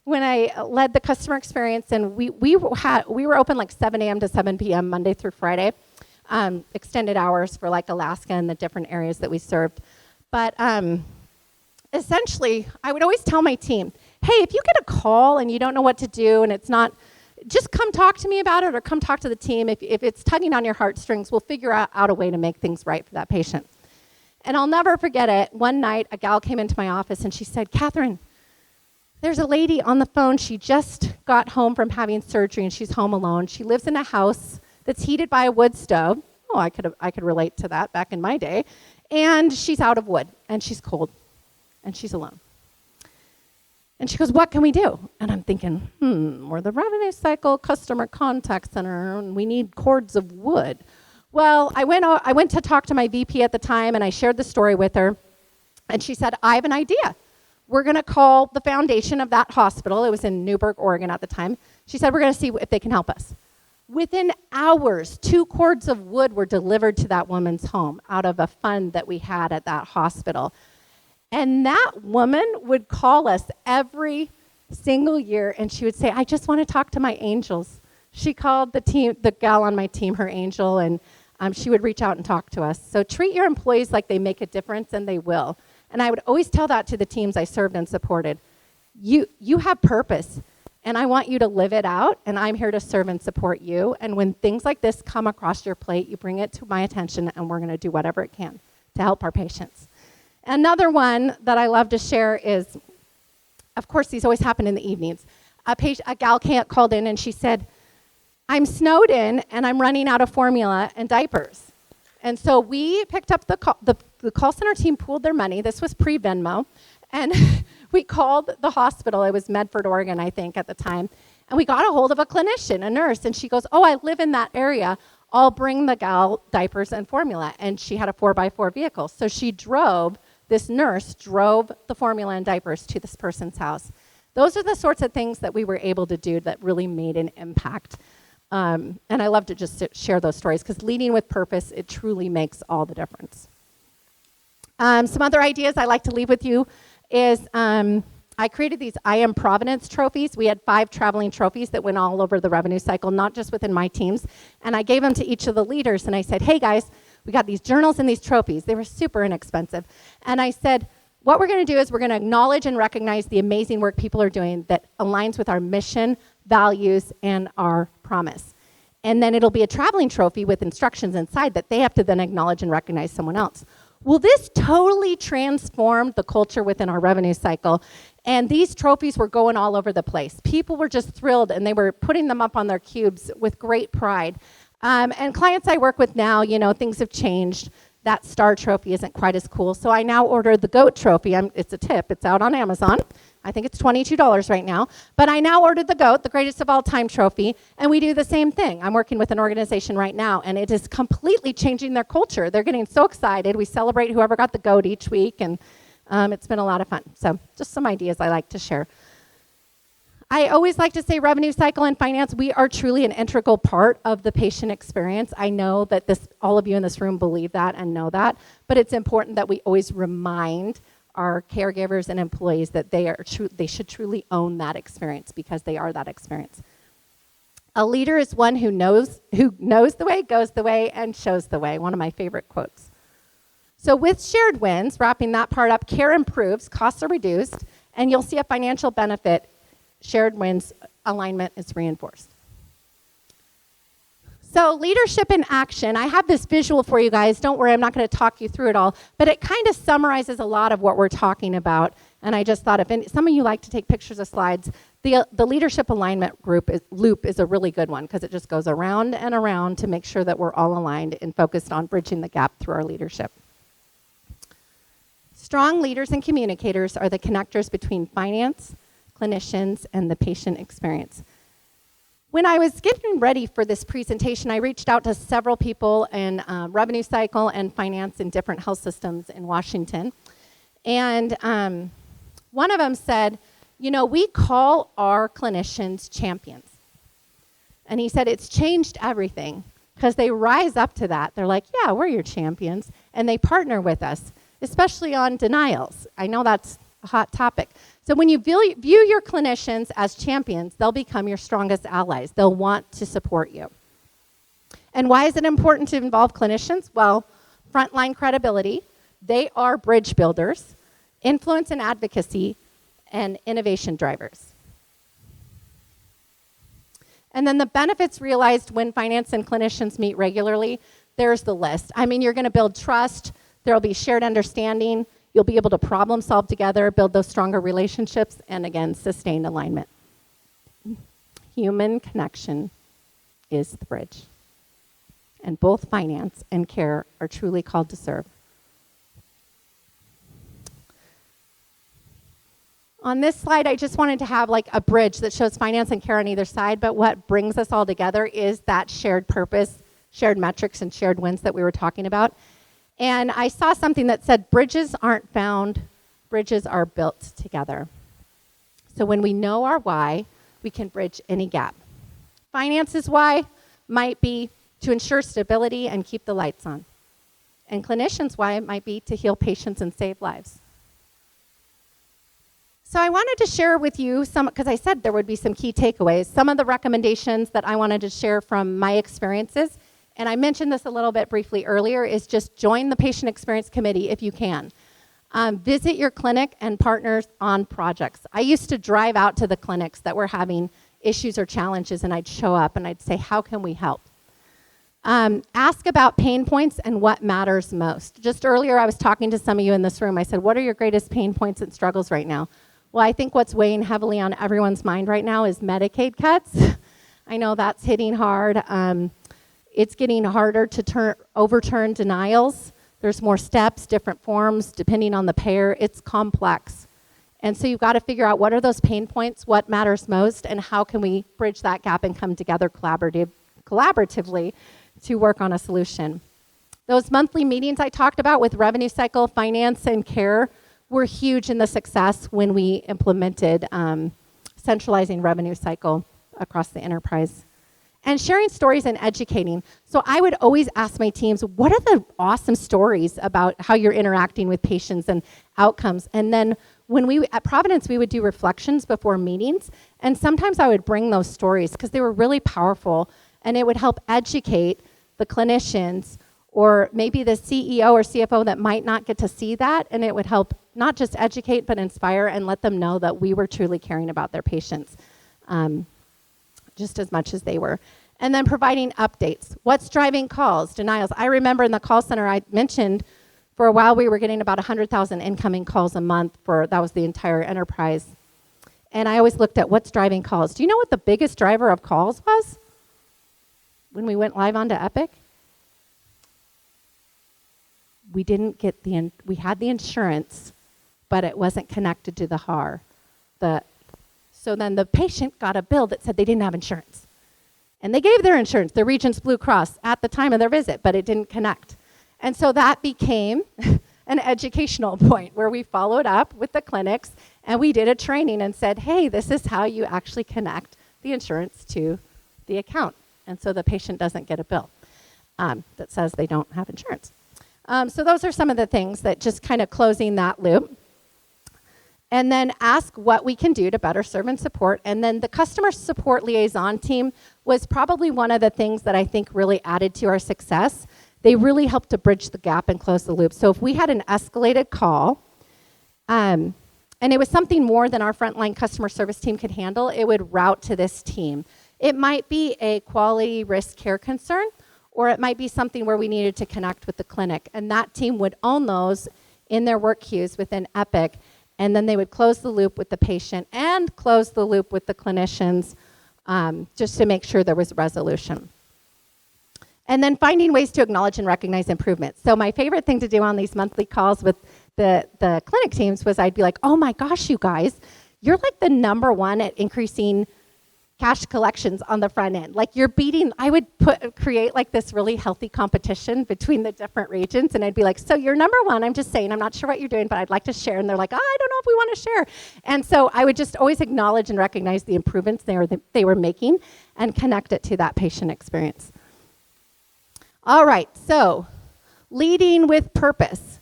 S1: when I led the customer experience, and we were open like 7 a.m. to 7 p.m. Monday through Friday, extended hours for like Alaska and the different areas that we served. But essentially, I would always tell my team, hey, if you get a call and you don't know what to do and it's not, just come talk to me about it or come talk to the team. If it's tugging on your heartstrings, we'll figure out a way to make things right for that patient. And I'll never forget it. One night, a gal came into my office and she said, Kathryne, there's a lady on the phone. She just got home from having surgery and she's home alone. She lives in a house that's heated by a wood stove. Oh, I could relate to that back in my day. And she's out of wood and she's cold and she's alone. And she goes, what can we do? And I'm thinking, we're the revenue cycle customer contact center and we need cords of wood. Well, I went to talk to my VP at the time and I shared the story with her. And she said, I have an idea. We're going to call the foundation of that hospital. It was in Newburgh, Oregon at the time. She said, we're going to see if they can help us. Within hours, 2 cords of wood were delivered to that woman's home out of a fund that we had at that hospital. And that woman would call us every single year and she would say, I just want to talk to my angels. She called the gal on my team her angel, and she would reach out and talk to us. So treat your employees like they make a difference, and they will. And I would always tell that to the teams I served and supported. You have purpose, and I want you to live it out, and I'm here to serve and support you. And when things like this come across your plate, you bring it to my attention, and we're going to do whatever it can to help our patients. Another one that I love to share is, of course, these always happen in the evenings. A gal called in, and she said, I'm snowed in, and I'm running out of formula and diapers. And so we picked up the call center team pooled their money. This was pre-Venmo. And we called the hospital. It was Medford, Oregon, I think, at the time. And we got a hold of a clinician, a nurse. And she goes, oh, I live in that area. I'll bring the gal diapers and formula. And she had a 4x4 vehicle. So this nurse drove the formula and diapers to this person's house. Those are the sorts of things that we were able to do that really made an impact. And I love to just share those stories because leading with purpose, it truly makes all the difference. Some other ideas I like to leave with you is I created these I Am Providence trophies. We had 5 traveling trophies that went all over the revenue cycle, not just within my teams. And I gave them to each of the leaders and I said, hey guys, we got these journals and these trophies. They were super inexpensive. And I said, what we're going to do is we're going to acknowledge and recognize the amazing work people are doing that aligns with our mission, values, and our promise. And then it'll be a traveling trophy with instructions inside that they have to then acknowledge and recognize someone else. Well, this totally transformed the culture within our revenue cycle. And these trophies were going all over the place. People were just thrilled and they were putting them up on their cubes with great pride. And clients I work with now, things have changed. That star trophy isn't quite as cool. So I now order the goat trophy. It's a tip. It's out on Amazon. I think it's $22 right now. But I now ordered the goat, the greatest of all time trophy, and we do the same thing. I'm working with an organization right now, and it is completely changing their culture. They're getting so excited. We celebrate whoever got the goat each week, and it's been a lot of fun. So just some ideas I like to share. I always like to say revenue cycle and finance, we are truly an integral part of the patient experience. I know that all of you in this room believe that and know that, but it's important that we always remind our caregivers and employees that they should truly own that experience because they are that experience. A leader is one who knows the way, goes the way, and shows the way. One of my favorite quotes. So with shared wins, wrapping that part up, care improves, costs are reduced, and you'll see a financial benefit. Shared wins alignment is reinforced. So leadership in action, I have this visual for you guys. Don't worry, I'm not going to talk you through it all, but it kind of summarizes a lot of what we're talking about. And I just thought if some of you like to take pictures of slides, the leadership alignment loop is a really good one because it just goes around and around to make sure that we're all aligned and focused on bridging the gap through our leadership. Strong leaders and communicators are the connectors between finance, clinicians, and the patient experience. When I was getting ready for this presentation, I reached out to several people in revenue cycle and finance in different health systems in Washington. And one of them said, you know, we call our clinicians champions. And he said it's changed everything because they rise up to that. They're like, yeah, we're your champions. And they partner with us, especially on denials. I know that's a hot topic. So when you view your clinicians as champions, they'll become your strongest allies. They'll want to support you. And why is it important to involve clinicians? Well, frontline credibility. They are bridge builders, influence and advocacy, and innovation drivers. And then the benefits realized when finance and clinicians meet regularly, there's the list. I mean, you're going to build trust. There will be shared understanding. You'll be able to problem solve together, build those stronger relationships, and again, sustained alignment. Human connection is the bridge. And both finance and care are truly called to serve. On this slide, I just wanted to have like a bridge that shows finance and care on either side, but what brings us all together is that shared purpose, shared metrics, and shared wins that we were talking about. And I saw something that said, bridges aren't found, bridges are built together. So when we know our why, we can bridge any gap. Finance's why might be to ensure stability and keep the lights on. And clinicians' why it might be to heal patients and save lives. So I wanted to share with you some, because I said there would be some key takeaways, some of the recommendations that I wanted to share from my experiences. And I mentioned this a little bit briefly earlier, is just join the patient experience committee if you can. Visit your clinic and partners on projects. I used to drive out to the clinics that were having issues or challenges, and I'd show up and I'd say, how can we help? Ask about pain points and what matters most. Just earlier, I was talking to some of you in this room. I said, what are your greatest pain points and struggles right now? Well, I think what's weighing heavily on everyone's mind right now is Medicaid cuts. I know that's hitting hard. It's getting harder to overturn denials. There's more steps, different forms, depending on the payer. It's complex. And so you've got to figure out what are those pain points, what matters most, and how can we bridge that gap and come together collaboratively to work on a solution. Those monthly meetings I talked about with revenue cycle, finance, and care were huge in the success when we implemented centralizing revenue cycle across the enterprise. And sharing stories and educating. So I would always ask my teams, what are the awesome stories about how you're interacting with patients and outcomes? And then when at Providence, we would do reflections before meetings. And sometimes I would bring those stories because they were really powerful. And it would help educate the clinicians or maybe the CEO or CFO that might not get to see that. And it would help not just educate, but inspire and let them know that we were truly caring about their patients. Just as much as they were. And then providing updates. What's driving calls, denials? I remember in the call center I mentioned for a while we were getting about 100,000 incoming calls a month that was the entire enterprise. And I always looked at what's driving calls. Do you know what the biggest driver of calls was when we went live onto Epic? We didn't get we had the insurance, but it wasn't connected to the HAR. So then the patient got a bill that said they didn't have insurance. And they gave their insurance, the Regents Blue Cross, at the time of their visit, but it didn't connect. And so that became an educational point where we followed up with the clinics and we did a training and said, hey, this is how you actually connect the insurance to the account. And so the patient doesn't get a bill that says they don't have insurance. So those are some of the things that just kind of closing that loop. And then ask what we can do to better serve and support. And then the customer support liaison team was probably one of the things that I think really added to our success. They really helped to bridge the gap and close the loop. So if we had an escalated call, and it was something more than our frontline customer service team could handle, it would route to this team. It might be a quality risk care concern, or it might be something where we needed to connect with the clinic. And that team would own those in their work queues within Epic, and then they would close the loop with the patient and close the loop with the clinicians just to make sure there was resolution. And then finding ways to acknowledge and recognize improvements. So my favorite thing to do on these monthly calls with the clinic teams was I'd be like, oh my gosh, you guys, you're like the #1 at increasing cash collections on the front end. Like you're beating, I would create like this really healthy competition between the different regions, and I'd be like, so you're #1, I'm just saying, I'm not sure what you're doing, but I'd like to share. And they're like, oh, I don't know if we want to share. And so I would just always acknowledge and recognize the improvements they were making and connect it to that patient experience. All right, so leading with purpose.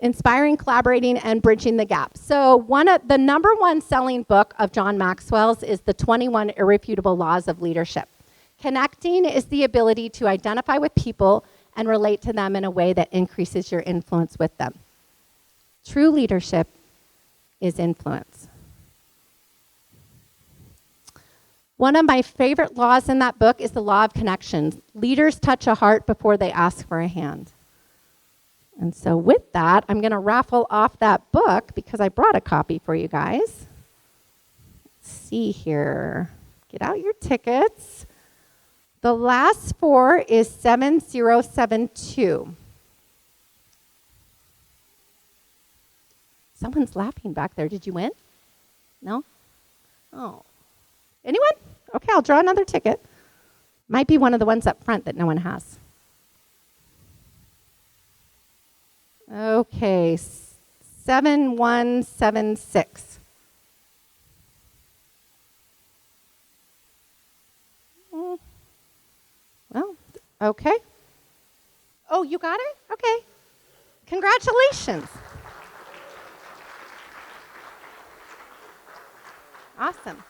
S1: Inspiring, collaborating, and bridging the gap. So the #1 selling book of John Maxwell's is The 21 Irrefutable Laws of Leadership. Connecting is the ability to identify with people and relate to them in a way that increases your influence with them. True leadership is influence. One of my favorite laws in that book is the law of connections. Leaders touch a heart before they ask for a hand. And so with that, I'm going to raffle off that book because I brought a copy for you guys. Let's see here. Get out your tickets. The last 4 is 7072. Someone's laughing back there. Did you win? No? Oh. Anyone? Okay, I'll draw another ticket. Might be one of the ones up front that no one has. Okay, 7176. Well, okay. Oh, you got it? Okay. Congratulations. Awesome.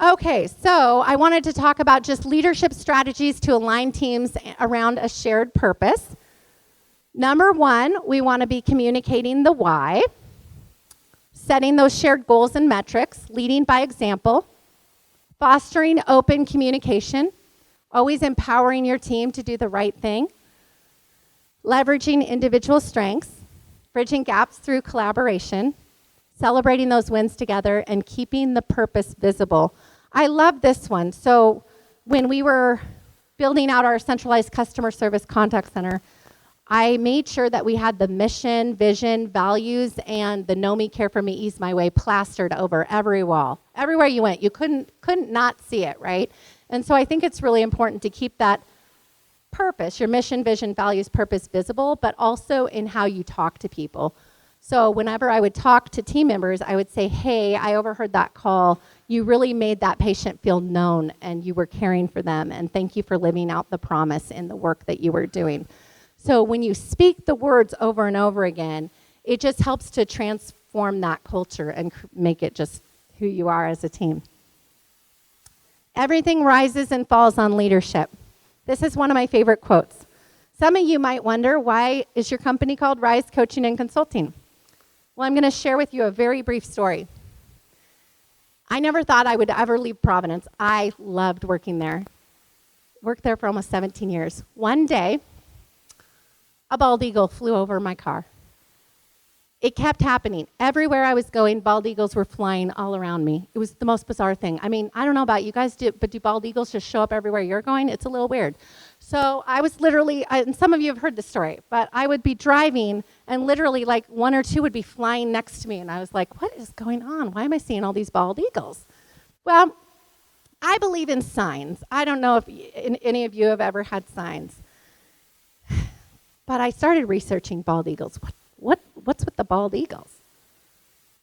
S1: Okay, so I wanted to talk about just leadership strategies to align teams around a shared purpose. #1, we want to be communicating the why, setting those shared goals and metrics, leading by example, fostering open communication, always empowering your team to do the right thing, leveraging individual strengths, bridging gaps through collaboration, celebrating those wins together, and keeping the purpose visible. I love this one. So when we were building out our centralized customer service contact center, I made sure that we had the mission, vision, values, and the Know Me, Care for Me, Ease My Way plastered over every wall. Everywhere you went, you couldn't not see it, right? And so I think it's really important to keep that purpose, your mission, vision, values, purpose visible, but also in how you talk to people. So whenever I would talk to team members, I would say, hey, I overheard that call. You really made that patient feel known and you were caring for them, and thank you for living out the promise in the work that you were doing. So when you speak the words over and over again, it just helps to transform that culture and make it just who you are as a team. Everything rises and falls on leadership. This is one of my favorite quotes. Some of you might wonder, why is your company called Rise Coaching and Consulting? Well, I'm going to share with you a very brief story. I never thought I would ever leave Providence. I loved working there. Worked there for almost 17 years. One day, a bald eagle flew over my car. It kept happening. Everywhere I was going, bald eagles were flying all around me. It was the most bizarre thing. I mean, I don't know about you guys, but do bald eagles just show up everywhere you're going? It's a little weird. So I was literally, and some of you have heard this story, but I would be driving and literally like 1 or 2 would be flying next to me. And I was like, what is going on? Why am I seeing all these bald eagles? Well, I believe in signs. I don't know if any of you have ever had signs. But I started researching bald eagles. What's with the bald eagles?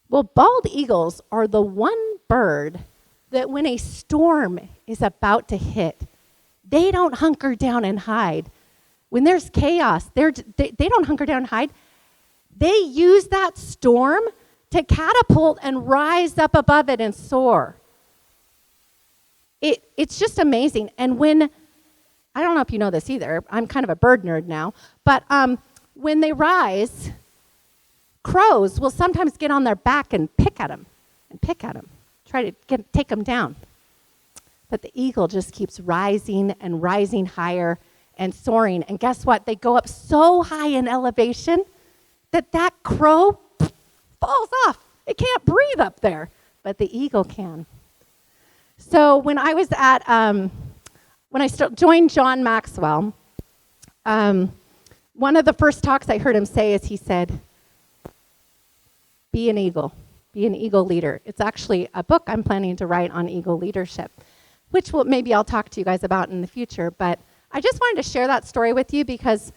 S1: Well, bald eagles are the one bird that when a storm is about to hit, they don't hunker down and hide. When there's chaos, they don't hunker down and hide. They use that storm to catapult and rise up above it and soar. It's just amazing. And when, I don't know if you know this either, I'm kind of a bird nerd now, but when they rise, crows will sometimes get on their back and pick at them, try to take them down. But the eagle just keeps rising and rising higher and soaring. And guess what? They go up so high in elevation that crow falls off. It can't breathe up there, but the eagle can. So when I was at, when I joined John Maxwell, one of the first talks I heard him say is he said, be an eagle leader. It's actually a book I'm planning to write on eagle leadership, which maybe I'll talk to you guys about in the future. But I just wanted to share that story with you because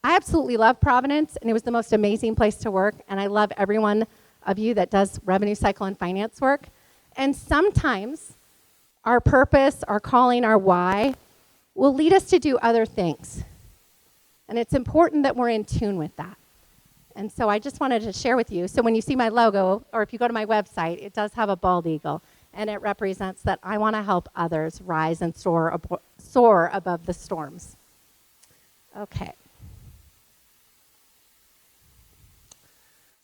S1: I absolutely love Providence, and it was the most amazing place to work, and I love every one of you that does revenue cycle and finance work. And sometimes our purpose, our calling, our why will lead us to do other things. And it's important that we're in tune with that. And so I just wanted to share with you. So when you see my logo, or if you go to my website, it does have a bald eagle. And it represents that I want to help others rise and soar above the storms. Okay.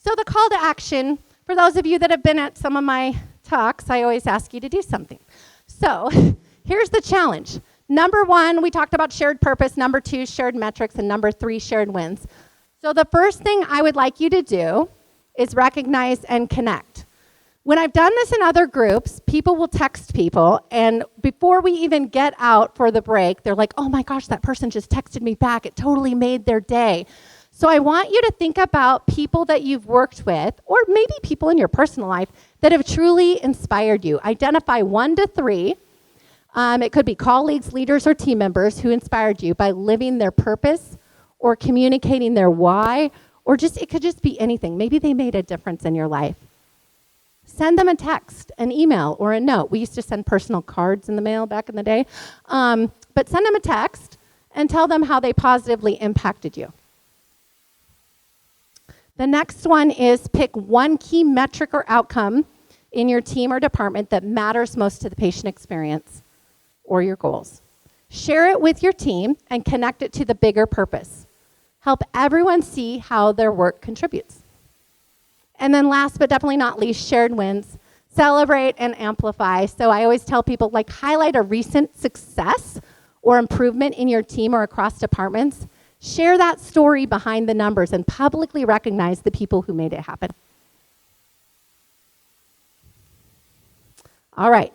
S1: So the call to action, for those of you that have been at some of my talks, I always ask you to do something. So here's the challenge. Number 1, we talked about shared purpose. Number 2, shared metrics. And number 3, shared wins. So the first thing I would like you to do is recognize and connect. When I've done this in other groups, people will text people, and before we even get out for the break, they're like, oh my gosh, that person just texted me back. It totally made their day. So I want you to think about people that you've worked with, or maybe people in your personal life that have truly inspired you. Identify 1 to 3. It could be colleagues, leaders, or team members who inspired you by living their purpose or communicating their why, or it could just be anything. Maybe they made a difference in your life. Send them a text, an email, or a note. We used to send personal cards in the mail back in the day. But send them a text and tell them how they positively impacted you. The next one is pick 1 key metric or outcome in your team or department that matters most to the patient experience or your goals. Share it with your team and connect it to the bigger purpose. Help everyone see how their work contributes. And then last but definitely not least, shared wins. Celebrate and amplify. So I always tell people, highlight a recent success or improvement in your team or across departments. Share that story behind the numbers and publicly recognize the people who made it happen. All right.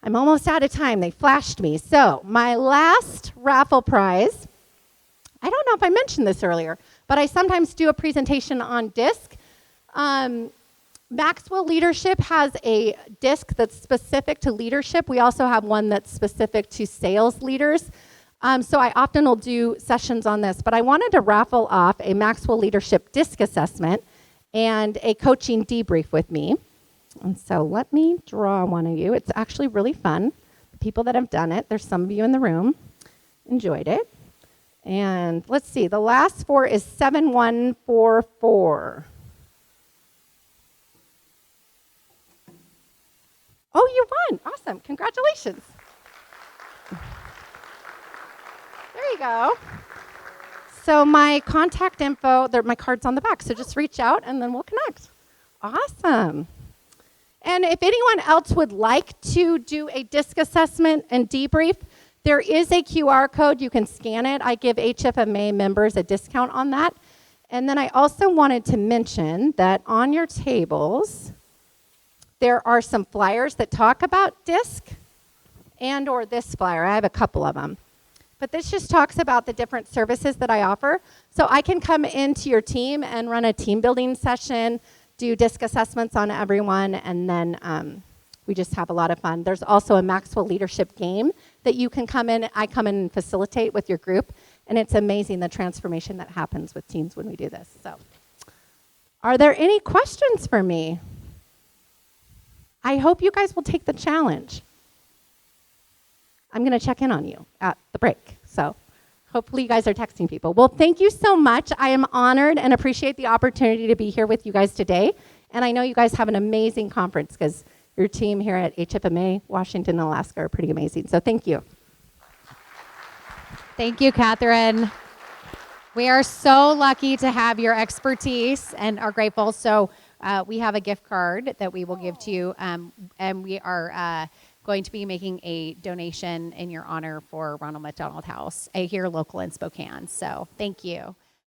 S1: I'm almost out of time. They flashed me. So my last raffle prize, I don't know if I mentioned this earlier, but I sometimes do a presentation on DISC. Maxwell Leadership has a DISC that's specific to leadership. We also have one that's specific to sales leaders. So I often will do sessions on this, but I wanted to raffle off a Maxwell Leadership DISC assessment and a coaching debrief with me. And so let me draw one of you. It's actually really fun. The people that have done it, there's some of you in the room, enjoyed it. And let's see, the last 4 is 7144. Oh, you won. Awesome. Congratulations. There you go. So my contact info, my card's on the back, so just reach out and then we'll connect. Awesome. And if anyone else would like to do a DISC assessment and debrief, there is a QR code. You can scan it. I give HFMA members a discount on that. And then I also wanted to mention that on your tables, there are some flyers that talk about DISC or this flyer. I have a couple of them. But this just talks about the different services that I offer. So I can come into your team and run a team building session, do DISC assessments on everyone, and then we just have a lot of fun. There's also a Maxwell Leadership game that you can come in. I come in and facilitate with your group, and it's amazing the transformation that happens with teams when we do this. So, are there any questions for me? I hope you guys will take the challenge. I'm going to check in on you at the break. So hopefully you guys are texting people. Well, thank you so much. I am honored and appreciate the opportunity to be here with you guys today. And I know you guys have an amazing conference because your team here at HFMA, Washington, Alaska are pretty amazing. So thank you.
S2: Thank you, Kathryne. We are so lucky to have your expertise and are grateful. So
S1: we have a gift card that we will give to you, and we are going to be making a donation in your honor for Ronald McDonald House here local in Spokane. So thank you.